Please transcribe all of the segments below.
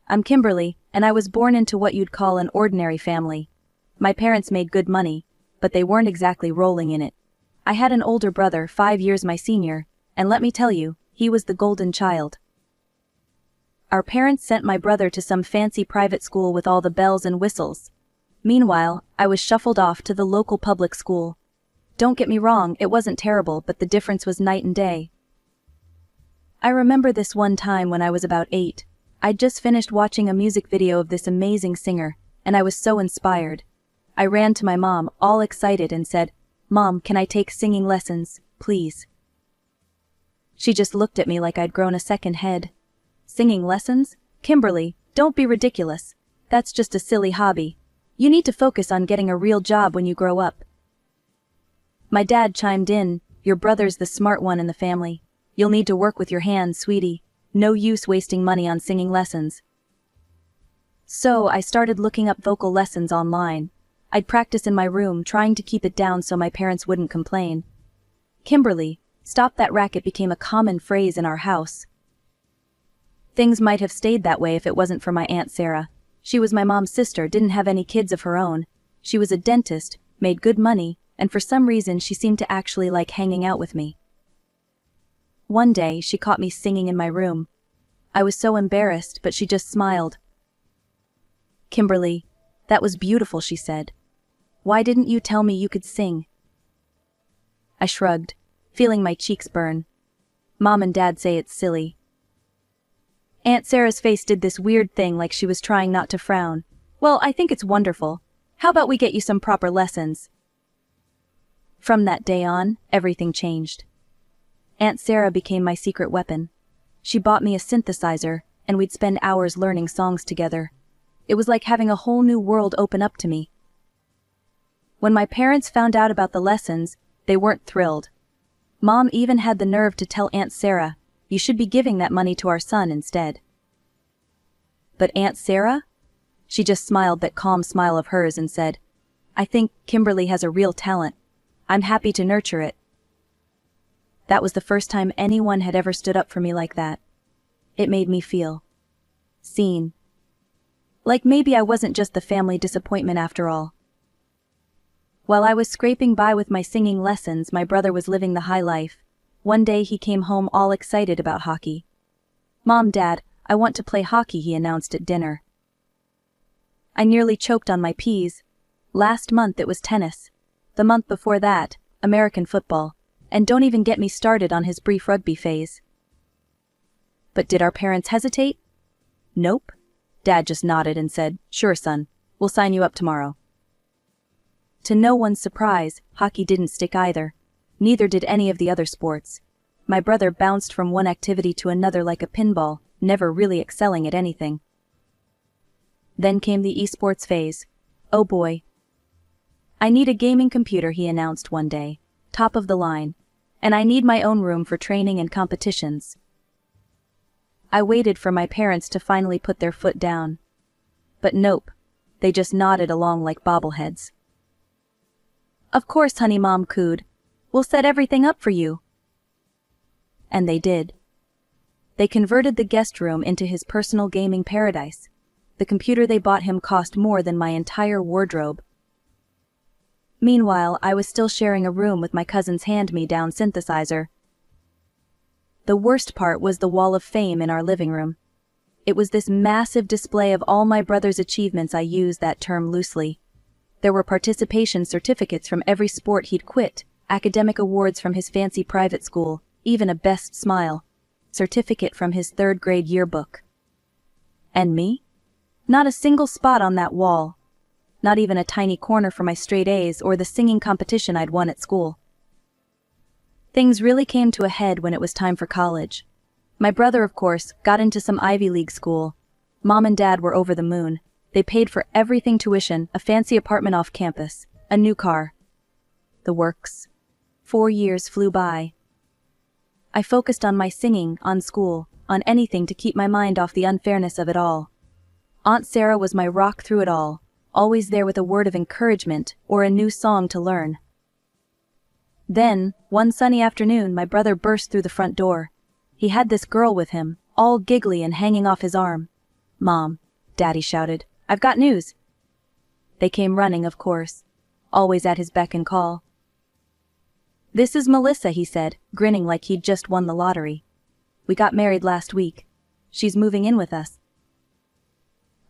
I'm Kimberly, and I was born into what you'd call an ordinary family. My parents made good money, but they weren't exactly rolling in it. I had an older brother 5 years my senior, and let me tell you, he was the golden child. Our parents sent my brother to some fancy private school with all the bells and whistles. Meanwhile, I was shuffled off to the local public school. Don't get me wrong, it wasn't terrible, but the difference was night and day. I remember this one time when I was about 8. I'd just finished watching a music video of this amazing singer, and I was so inspired. I ran to my mom, all excited, and said, "Mom, can I take singing lessons, please?" She just looked at me like I'd grown a second head. Singing lessons? Kimberly, don't be ridiculous. That's just a silly hobby. You need to focus on getting a real job when you grow up. My dad chimed in, "Your brother's the smart one in the family. You'll need to work with your hands, sweetie. No use wasting money on singing lessons." So I started looking up vocal lessons online. I'd practice in my room, trying to keep it down so my parents wouldn't complain. "Kimberly, stop that racket" became a common phrase in our house. Things might have stayed that way if it wasn't for my Aunt Sarah. She was my mom's sister, didn't have any kids of her own. She was a dentist, made good money, and for some reason she seemed to actually like hanging out with me. One day, she caught me singing in my room. I was so embarrassed, but she just smiled. "Kimberly, that was beautiful," she said. "Why didn't you tell me you could sing?" I shrugged, feeling my cheeks burn. Mom and Dad say it's silly. Aunt Sarah's face did this weird thing like she was trying not to frown. "Well, I think it's wonderful. How about we get you some proper lessons?" From that day on, everything changed. Aunt Sarah became my secret weapon. She bought me a synthesizer, and we'd spend hours learning songs together. It was like having a whole new world open up to me. When my parents found out about the lessons, they weren't thrilled. Mom even had the nerve to tell Aunt Sarah, "You should be giving that money to our son instead." But Aunt Sarah? She just smiled that calm smile of hers and said, "I think Kimberly has a real talent. I'm happy to nurture it." That was the first time anyone had ever stood up for me like that. It made me feel seen. Like maybe I wasn't just the family disappointment after all. While I was scraping by with my singing lessons, my brother was living the high life. One day he came home all excited about hockey. "Mom, Dad, I want to play hockey," he announced at dinner. I nearly choked on my peas. Last month it was tennis. The month before that, American football. And don't even get me started on his brief rugby phase. But did our parents hesitate? Nope. Dad just nodded and said, "Sure, son, we'll sign you up tomorrow." To no one's surprise, hockey didn't stick either. Neither did any of the other sports. My brother bounced from one activity to another like a pinball, never really excelling at anything. Then came the esports phase. Oh boy. "I need a gaming computer," he announced one day. "Top of the line. And I need my own room for training and competitions." I waited for my parents to finally put their foot down. But nope. They just nodded along like bobbleheads. "Of course, honey," Mom cooed. "We'll set everything up for you." And they did. They converted the guest room into his personal gaming paradise. The computer they bought him cost more than my entire wardrobe. Meanwhile, I was still sharing a room with my cousin's hand-me-down synthesizer. The worst part was the wall of fame in our living room. It was this massive display of all my brother's achievements. I use that term loosely. There were participation certificates from every sport he'd quit, academic awards from his fancy private school, even a best smile certificate from his 3rd grade yearbook. And me? Not a single spot on that wall. Not even a tiny corner for my straight A's or the singing competition I'd won at school. Things really came to a head when it was time for college. My brother, of course, got into some Ivy League school. Mom and Dad were over the moon. They paid for everything: tuition, a fancy apartment off campus, a new car. The works. 4 years flew by. I focused on my singing, on school, on anything to keep my mind off the unfairness of it all. Aunt Sarah was my rock through it all, always there with a word of encouragement or a new song to learn. Then, one sunny afternoon, my brother burst through the front door. He had this girl with him, all giggly and hanging off his arm. "Mom," Daddy shouted, "I've got news." They came running, of course, always at his beck and call. "This is Melissa," he said, grinning like he'd just won the lottery. "We got married last week. She's moving in with us."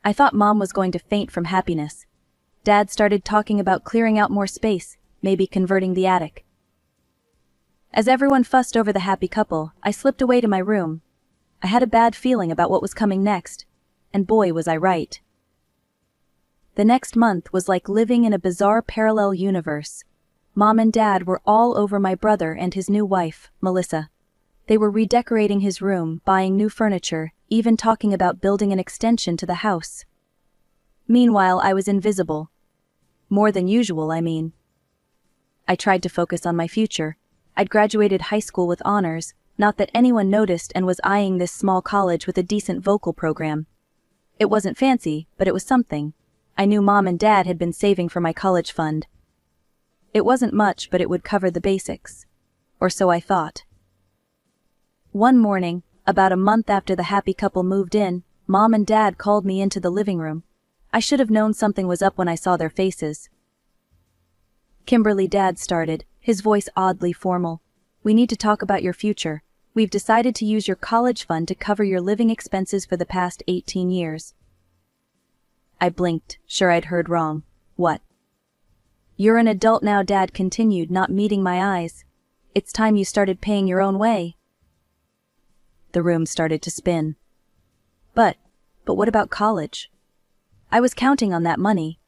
I thought Mom was going to faint from happiness. Dad started talking about clearing out more space, maybe converting the attic. As everyone fussed over the happy couple, I slipped away to my room. I had a bad feeling about what was coming next, and boy was I right. The next month was like living in a bizarre parallel universe. Mom and Dad were all over my brother and his new wife, Melissa. They were redecorating his room, buying new furniture, even talking about building an extension to the house. Meanwhile, I was invisible. More than usual, I mean. I tried to focus on my future. I'd graduated high school with honors, not that anyone noticed, and was eyeing this small college with a decent vocal program. It wasn't fancy, but it was something. I knew Mom and Dad had been saving for my college fund. It wasn't much, but it would cover the basics. Or so I thought. One morning, about a month after the happy couple moved in, Mom and Dad called me into the living room. I should have known something was up when I saw their faces. "Kimberly," Dad started, his voice oddly formal. "We need to talk about your future. We've decided to use your college fund to cover your living expenses for the past 18 years. I blinked, sure I'd heard wrong. "What?" "You're an adult now," Dad continued, not meeting my eyes. "It's time you started paying your own way." The room started to spin. But what about college? I was counting on that money.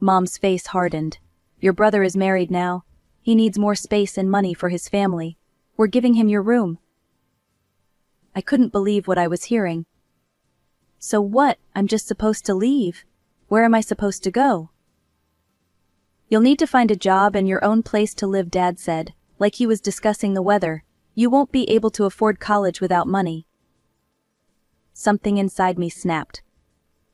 Mom's face hardened. "Your brother is married now. He needs more space and money for his family. We're giving him your room." I couldn't believe what I was hearing. "So what? I'm just supposed to leave? Where am I supposed to go?" "You'll need to find a job and your own place to live," Dad said, like he was discussing the weather. "You won't be able to afford college without money." Something inside me snapped.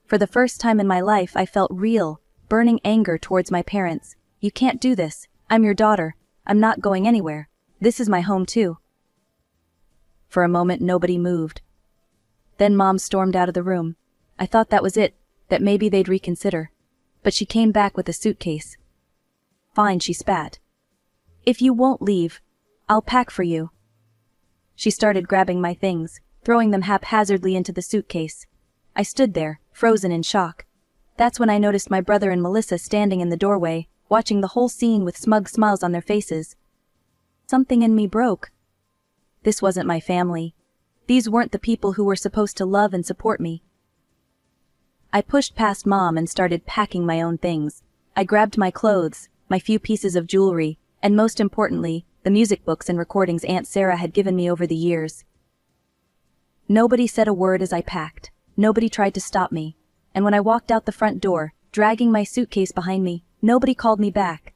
For the first time in my life, I felt real, burning anger towards my parents. "You can't do this. I'm your daughter. I'm not going anywhere. This is my home too." For a moment, nobody moved. Then Mom stormed out of the room. I thought that was it, that maybe they'd reconsider. But she came back with a suitcase. "Fine," she spat. "If you won't leave, I'll pack for you." She started grabbing my things, throwing them haphazardly into the suitcase. I stood there, frozen in shock. That's when I noticed my brother and Melissa standing in the doorway, watching the whole scene with smug smiles on their faces. Something in me broke. This wasn't my family. These weren't the people who were supposed to love and support me. I pushed past Mom and started packing my own things. I grabbed my clothes, my few pieces of jewelry, and most importantly, the music books and recordings Aunt Sarah had given me over the years. Nobody said a word as I packed. Nobody tried to stop me. And when I walked out the front door, dragging my suitcase behind me, nobody called me back.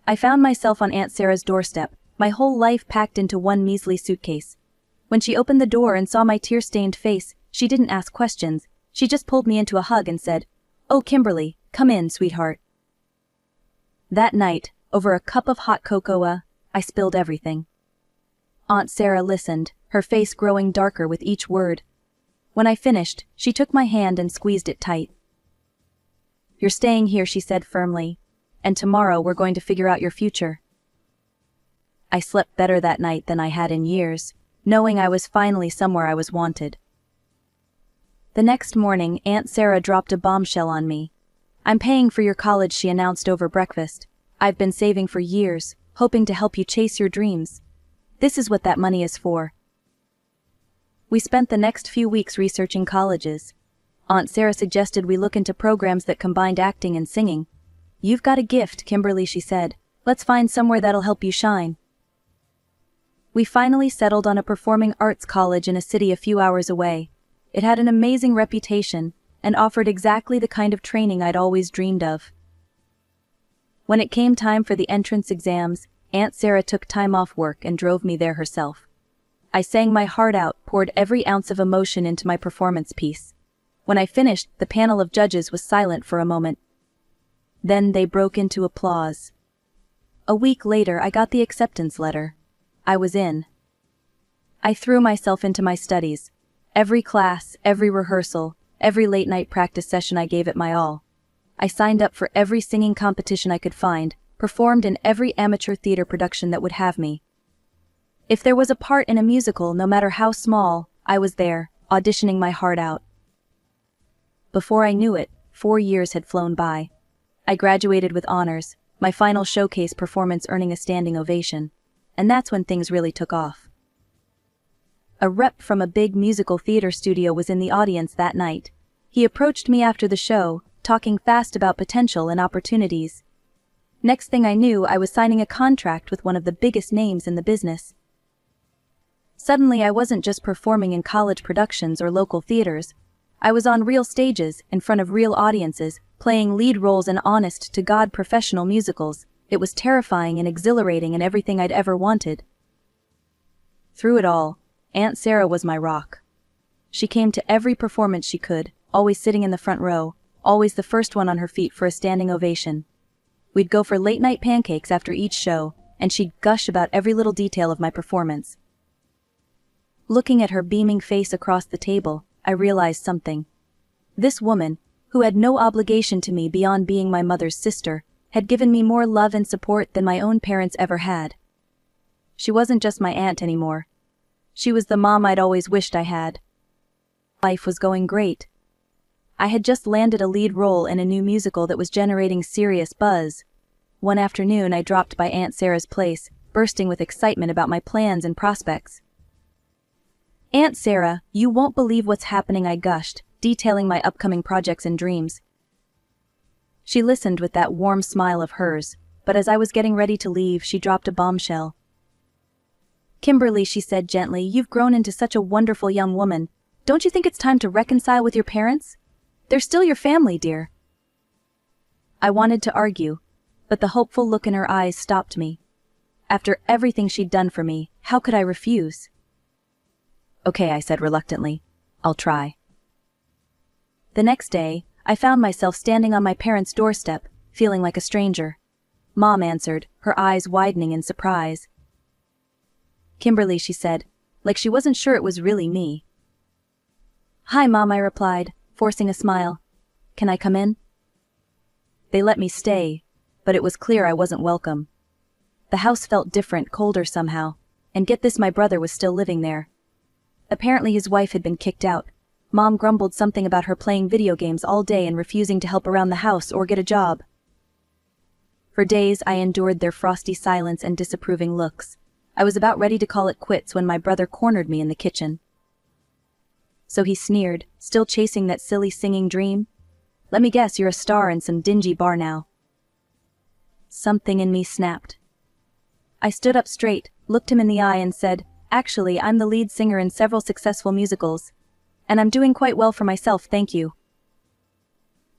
I found myself on Aunt Sarah's doorstep, my whole life packed into one measly suitcase. When she opened the door and saw my tear-stained face, she didn't ask questions. She just pulled me into a hug and said, "Oh, Kimberly, come in, sweetheart." That night, over a cup of hot cocoa, I spilled everything. Aunt Sarah listened, her face growing darker with each word. When I finished, she took my hand and squeezed it tight. "You're staying here," she said firmly, "and tomorrow we're going to figure out your future." I slept better that night than I had in years, knowing I was finally somewhere I was wanted. The next morning, Aunt Sarah dropped a bombshell on me. "I'm paying for your college," she announced over breakfast. "I've been saving for years, hoping to help you chase your dreams. This is what that money is for." We spent the next few weeks researching colleges. Aunt Sarah suggested we look into programs that combined acting and singing. "You've got a gift, Kimberly," she said. "Let's find somewhere that'll help you shine." We finally settled on a performing arts college in a city a few hours away. It had an amazing reputation and offered exactly the kind of training I'd always dreamed of. When it came time for the entrance exams, Aunt Sarah took time off work and drove me there herself. I sang my heart out, poured every ounce of emotion into my performance piece. When I finished, the panel of judges was silent for a moment. Then they broke into applause. A week later, I got the acceptance letter. I was in. I threw myself into my studies. Every class, every rehearsal, every late-night practice session I gave it my all. I signed up for every singing competition I could find, performed in every amateur theater production that would have me. If there was a part in a musical, no matter how small, I was there, auditioning my heart out. Before I knew it, 4 years had flown by. I graduated with honors, my final showcase performance earning a standing ovation. And that's when things really took off. A rep from a big musical theater studio was in the audience that night. He approached me after the show, talking fast about potential and opportunities. Next thing I knew, I was signing a contract with one of the biggest names in the business. Suddenly, I wasn't just performing in college productions or local theaters. I was on real stages, in front of real audiences, playing lead roles in honest-to-God professional musicals. It was terrifying and exhilarating and everything I'd ever wanted. Through it all, Aunt Sarah was my rock. She came to every performance she could, always sitting in the front row, always the first one on her feet for a standing ovation. We'd go for late-night pancakes after each show, and she'd gush about every little detail of my performance. Looking at her beaming face across the table, I realized something. This woman, who had no obligation to me beyond being my mother's sister, had given me more love and support than my own parents ever had. She wasn't just my aunt anymore. She was the mom I'd always wished I had. Life was going great. I had just landed a lead role in a new musical that was generating serious buzz. One afternoon I dropped by Aunt Sarah's place, bursting with excitement about my plans and prospects. "Aunt Sarah, you won't believe what's happening," I gushed, detailing my upcoming projects and dreams. She listened with that warm smile of hers, but as I was getting ready to leave, she dropped a bombshell. "Kimberly," she said gently, "you've grown into such a wonderful young woman. Don't you think it's time to reconcile with your parents? They're still your family, dear." I wanted to argue, but the hopeful look in her eyes stopped me. After everything she'd done for me, how could I refuse? "Okay," I said reluctantly. "I'll try." The next day, I found myself standing on my parents' doorstep, feeling like a stranger. Mom answered, her eyes widening in surprise. "Kimberly," she said, like she wasn't sure it was really me. "Hi, Mom," I replied, forcing a smile. "Can I come in?" They let me stay, but it was clear I wasn't welcome. The house felt different, colder somehow, and get this, my brother was still living there. Apparently his wife had been kicked out. Mom grumbled something about her playing video games all day and refusing to help around the house or get a job. For days I endured their frosty silence and disapproving looks. I was about ready to call it quits when my brother cornered me in the kitchen. "So," he sneered, "still chasing that silly singing dream? Let me guess, you're a star in some dingy bar now." Something in me snapped. I stood up straight, looked him in the eye and said, "Actually, I'm the lead singer in several successful musicals. And I'm doing quite well for myself, thank you."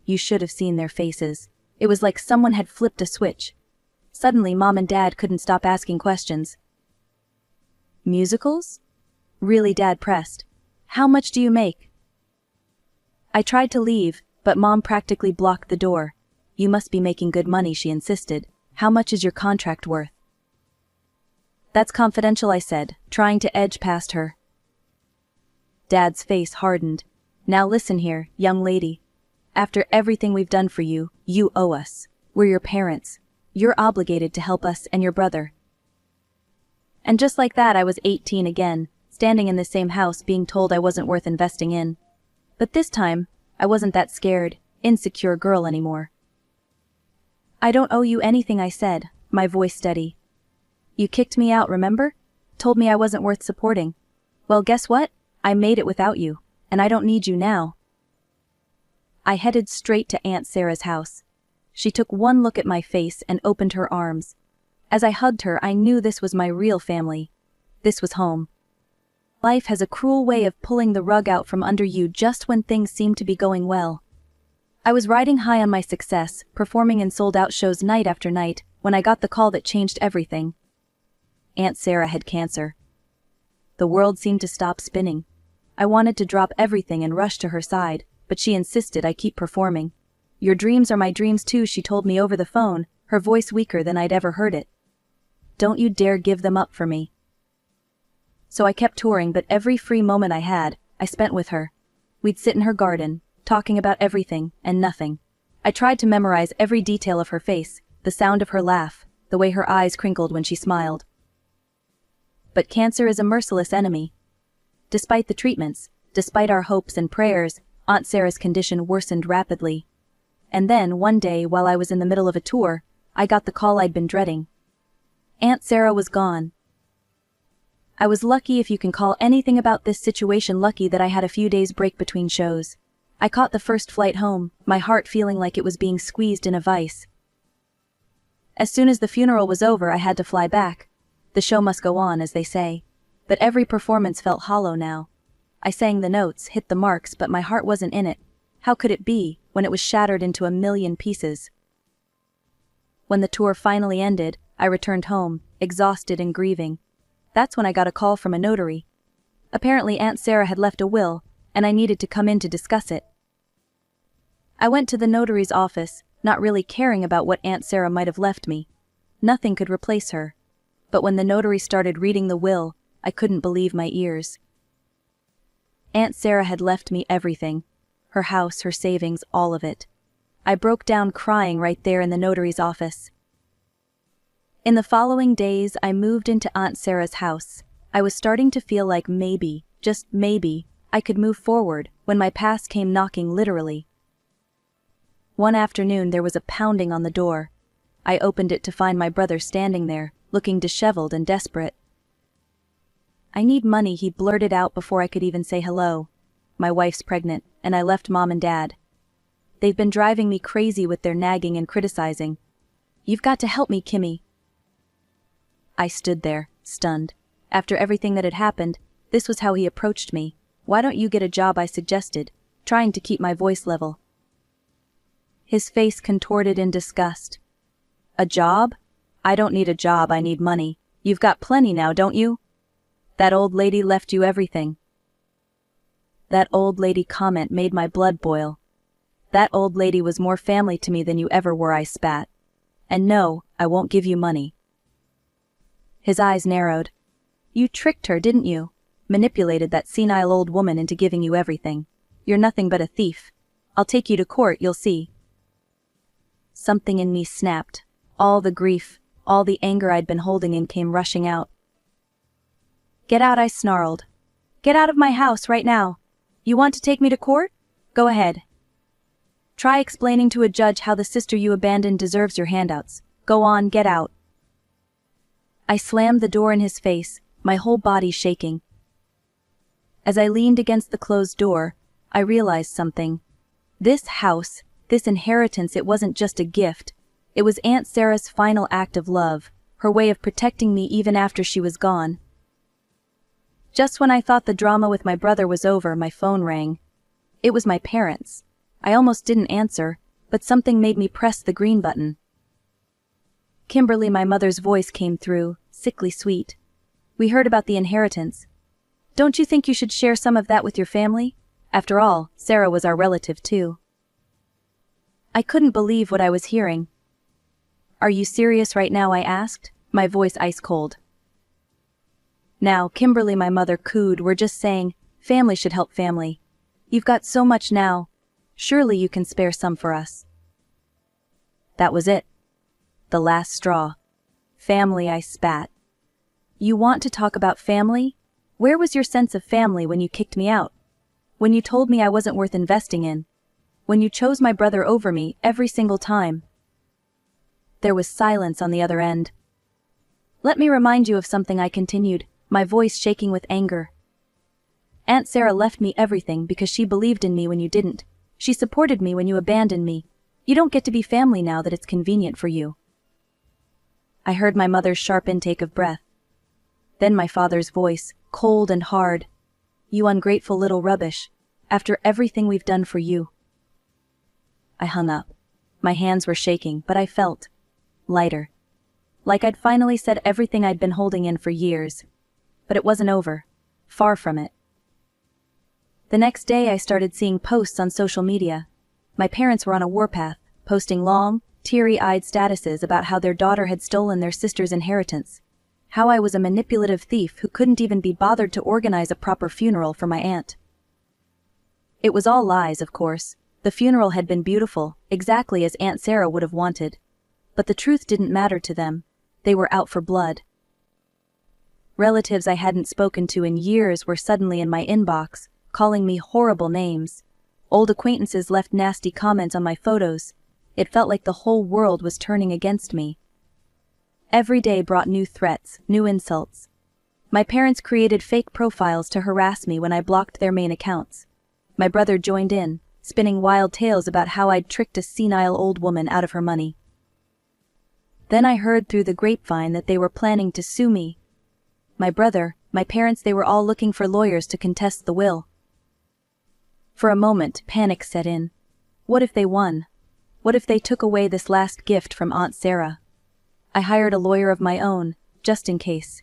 You should have seen their faces. It was like someone had flipped a switch. Suddenly, Mom and Dad couldn't stop asking questions. "Musicals?" "Really?" Dad pressed. "How much do you make?" I tried to leave, but Mom practically blocked the door. "You must be making good money," she insisted. "How much is your contract worth?" "That's confidential," I said, trying to edge past her. Dad's face hardened. "Now listen here, young lady. After everything we've done for you, you owe us. We're your parents. You're obligated to help us and your brother." And just like that, I was 18 again, standing in the same house being told I wasn't worth investing in. But this time, I wasn't that scared, insecure girl anymore. "I don't owe you anything," I said, my voice steady. "You kicked me out, remember? Told me I wasn't worth supporting. Well, guess what? I made it without you, and I don't need you now." I headed straight to Aunt Sarah's house. She took one look at my face and opened her arms. As I hugged her, I knew this was my real family. This was home. Life has a cruel way of pulling the rug out from under you just when things seem to be going well. I was riding high on my success, performing in sold-out shows night after night, when I got the call that changed everything. Aunt Sarah had cancer. The world seemed to stop spinning. I wanted to drop everything and rush to her side, but she insisted I keep performing. "Your dreams are my dreams too," she told me over the phone, her voice weaker than I'd ever heard it. "Don't you dare give them up for me." So I kept touring, but every free moment I had, I spent with her. We'd sit in her garden, talking about everything and nothing. I tried to memorize every detail of her face, the sound of her laugh, the way her eyes crinkled when she smiled. But cancer is a merciless enemy. Despite the treatments, despite our hopes and prayers, Aunt Sarah's condition worsened rapidly. And then, one day while I was in the middle of a tour, I got the call I'd been dreading. Aunt Sarah was gone. I was lucky, if you can call anything about this situation lucky, that I had a few days break between shows. I caught the first flight home, my heart feeling like it was being squeezed in a vice. As soon as the funeral was over, I had to fly back. The show must go on, as they say. But every performance felt hollow now. I sang the notes, hit the marks, but my heart wasn't in it. How could it be, when it was shattered into a million pieces? When the tour finally ended, I returned home, exhausted and grieving. That's when I got a call from a notary. Apparently Aunt Sarah had left a will, and I needed to come in to discuss it. I went to the notary's office, not really caring about what Aunt Sarah might have left me. Nothing could replace her. But when the notary started reading the will, I couldn't believe my ears. Aunt Sarah had left me everything. Her house, her savings, all of it. I broke down crying right there in the notary's office. In the following days, I moved into Aunt Sarah's house. I was starting to feel like maybe, just maybe, I could move forward when my past came knocking, literally. One afternoon there was a pounding on the door. I opened it to find my brother standing there, looking disheveled and desperate. "I need money," he blurted out before I could even say hello. "My wife's pregnant, and I left Mom and Dad. They've been driving me crazy with their nagging and criticizing. You've got to help me, Kimmy." I stood there, stunned. After everything that had happened, this was how he approached me. "Why don't you get a job?" I suggested, trying to keep my voice level. His face contorted in disgust. "A job? I don't need a job, I need money. You've got plenty now, don't you? That old lady left you everything." That old lady comment made my blood boil. "That old lady was more family to me than you ever were," I spat. "And no, I won't give you money." His eyes narrowed. "You tricked her, didn't you? Manipulated that senile old woman into giving you everything. You're nothing but a thief. I'll take you to court, you'll see." Something in me snapped. All the grief, all the anger I'd been holding in came rushing out. "Get out," I snarled. "Get out of my house right now. You want to take me to court? Go ahead. Try explaining to a judge how the sister you abandoned deserves your handouts. Go on, get out." I slammed the door in his face, my whole body shaking. As I leaned against the closed door, I realized something. This house, this inheritance, it wasn't just a gift. It was Aunt Sarah's final act of love, her way of protecting me even after she was gone. Just when I thought the drama with my brother was over, my phone rang. It was my parents. I almost didn't answer, but something made me press the green button. Kimberly, my mother's voice came through, sickly sweet. "We heard about the inheritance. Don't you think you should share some of that with your family? After all, Sarah was our relative too." I couldn't believe what I was hearing. "Are you serious right now?" I asked, my voice ice cold. "Now, Kimberly," my mother cooed, "we're just saying, family should help family. You've got so much now. Surely you can spare some for us." That was it. The last straw. "Family," I spat. "You want to talk about family? Where was your sense of family when you kicked me out? When you told me I wasn't worth investing in? When you chose my brother over me every single time?" There was silence on the other end. "Let me remind you of something," I continued, my voice shaking with anger. "Aunt Sarah left me everything because she believed in me when you didn't. She supported me when you abandoned me. You don't get to be family now that it's convenient for you." I heard my mother's sharp intake of breath. Then my father's voice, cold and hard. "You ungrateful little rubbish. After everything we've done for you." I hung up. My hands were shaking, but I felt lighter. Like I'd finally said everything I'd been holding in for years. But it wasn't over. Far from it. The next day I started seeing posts on social media. My parents were on a warpath, posting long, teary-eyed statuses about how their daughter had stolen their sister's inheritance. How I was a manipulative thief who couldn't even be bothered to organize a proper funeral for my aunt. It was all lies, of course. The funeral had been beautiful, exactly as Aunt Sarah would have wanted. But the truth didn't matter to them. They were out for blood. Relatives I hadn't spoken to in years were suddenly in my inbox, calling me horrible names. Old acquaintances left nasty comments on my photos. It felt like the whole world was turning against me. Every day brought new threats, new insults. My parents created fake profiles to harass me when I blocked their main accounts. My brother joined in, spinning wild tales about how I'd tricked a senile old woman out of her money. Then I heard through the grapevine that they were planning to sue me. My brother, my parents, they were all looking for lawyers to contest the will. For a moment, panic set in. What if they won? What if they took away this last gift from Aunt Sarah? I hired a lawyer of my own, just in case.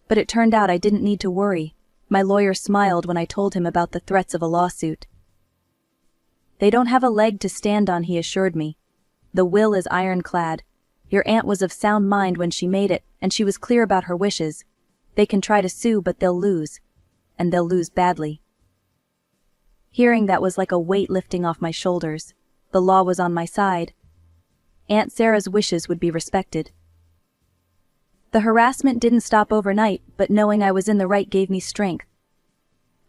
But it turned out I didn't need to worry. My lawyer smiled when I told him about the threats of a lawsuit. They don't have a leg to stand on, he assured me. The will is ironclad. Your aunt was of sound mind when she made it, and she was clear about her wishes. They can try to sue, but they'll lose. And they'll lose badly. Hearing that was like a weight lifting off my shoulders. The law was on my side. Aunt Sarah's wishes would be respected. The harassment didn't stop overnight, but knowing I was in the right gave me strength.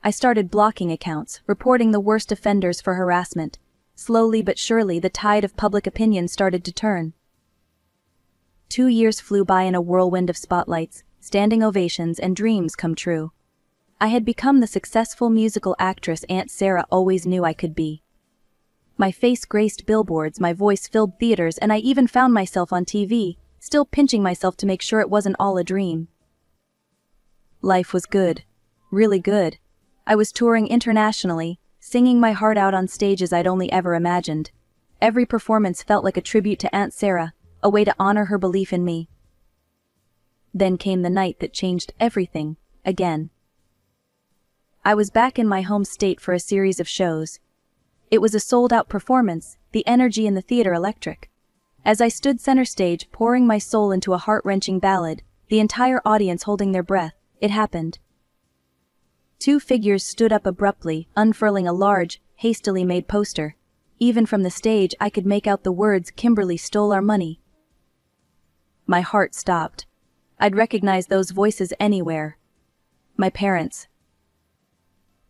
I started blocking accounts, reporting the worst offenders for harassment. Slowly but surely, the tide of public opinion started to turn. 2 years flew by in a whirlwind of spotlights, standing ovations, and dreams come true. I had become the successful musical actress Aunt Sarah always knew I could be. My face graced billboards, my voice filled theaters, and I even found myself on TV, still pinching myself to make sure it wasn't all a dream. Life was good. Really good. I was touring internationally, singing my heart out on stages I'd only ever imagined. Every performance felt like a tribute to Aunt Sarah, a way to honor her belief in me. Then came the night that changed everything, again. I was back in my home state for a series of shows. It was a sold-out performance, the energy in the theater electric. As I stood center stage, pouring my soul into a heart-wrenching ballad, the entire audience holding their breath, it happened. 2 figures stood up abruptly, unfurling a large, hastily made poster. Even from the stage, I could make out the words, "Kimberly stole our money." My heart stopped. I'd recognize those voices anywhere. My parents.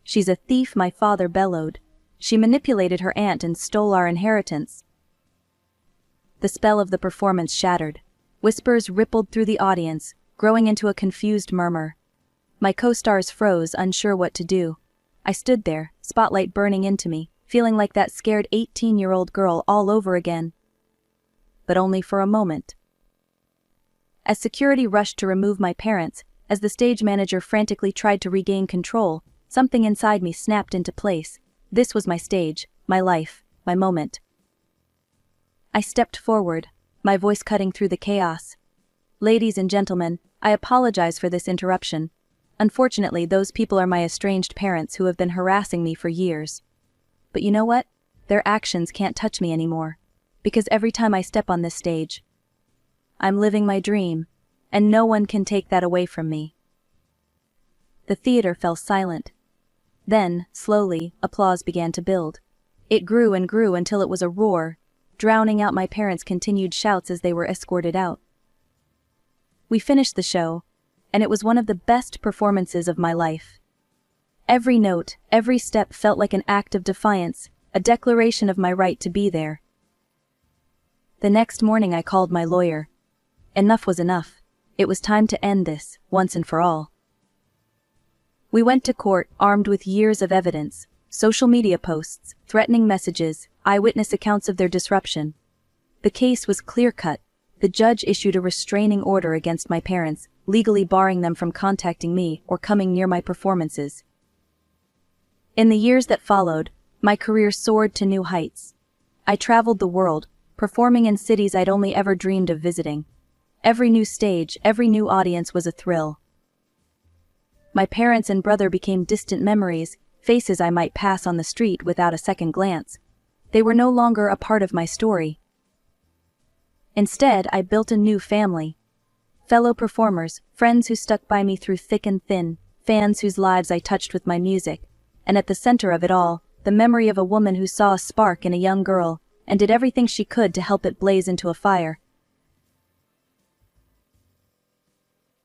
"She's a thief," my father bellowed. "She manipulated her aunt and stole our inheritance." The spell of the performance shattered. Whispers rippled through the audience, growing into a confused murmur. My co-stars froze, unsure what to do. I stood there, spotlight burning into me, feeling like that scared 18-year-old girl all over again. But only for a moment. As security rushed to remove my parents, as the stage manager frantically tried to regain control, something inside me snapped into place. This was my stage, my life, my moment. I stepped forward, my voice cutting through the chaos. "Ladies and gentlemen, I apologize for this interruption. Unfortunately, those people are my estranged parents who have been harassing me for years. But you know what? Their actions can't touch me anymore. Because every time I step on this stage, I'm living my dream, and no one can take that away from me." The theater fell silent. Then, slowly, applause began to build. It grew and grew until it was a roar, drowning out my parents' continued shouts as they were escorted out. We finished the show, and it was one of the best performances of my life. Every note, every step felt like an act of defiance, a declaration of my right to be there. The next morning I called my lawyer. Enough was enough. It was time to end this, once and for all. We went to court, armed with years of evidence, social media posts, threatening messages, eyewitness accounts of their disruption. The case was clear-cut. The judge issued a restraining order against my parents, legally barring them from contacting me or coming near my performances. In the years that followed, my career soared to new heights. I traveled the world, performing in cities I'd only ever dreamed of visiting. Every new stage, every new audience was a thrill. My parents and brother became distant memories, faces I might pass on the street without a second glance. They were no longer a part of my story. Instead, I built a new family. Fellow performers, friends who stuck by me through thick and thin, fans whose lives I touched with my music, and at the center of it all, the memory of a woman who saw a spark in a young girl and did everything she could to help it blaze into a fire,